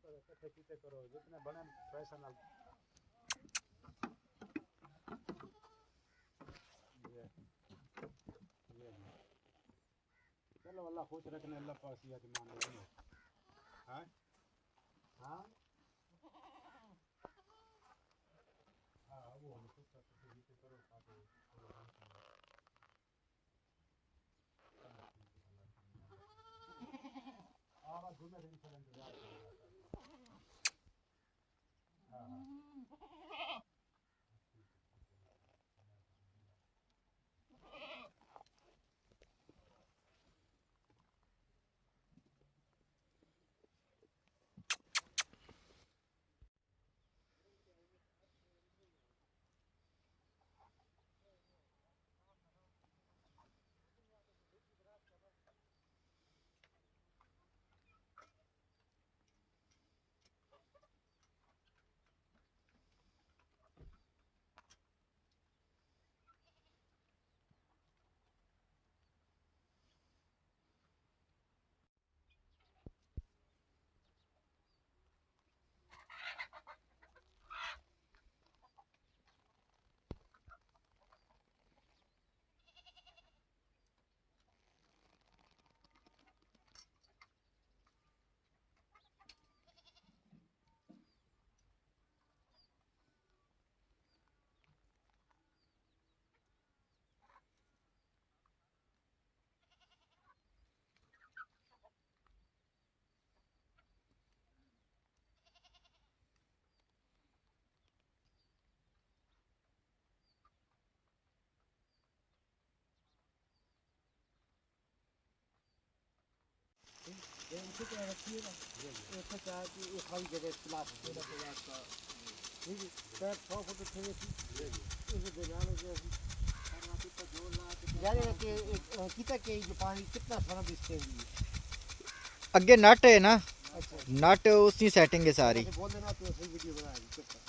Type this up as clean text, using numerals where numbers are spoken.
इकट्ठे कीते करो जितने बने पैसा ना ये चलो अल्लाह खुश रखने अल्लाह पास ये मान लो हाँ हाँ हाँ वो कुछ कीते करो खाते आवाज घूमे दिन से इंतजार हाँ हाँ इनसे क्या रखिएगा एक चार की एक खाली जगह क्लास देना चाहिए आपका ठीक है सर 100 फुट चाहिए थी इसे देना जैसे जाने कि कितना के जो पानी कितना सारा बिस्ते हुई अगे नट है ना अच्छा नट उसकी सेटिंग है सारी बोल देना तो सही वीडियो बनाएंगे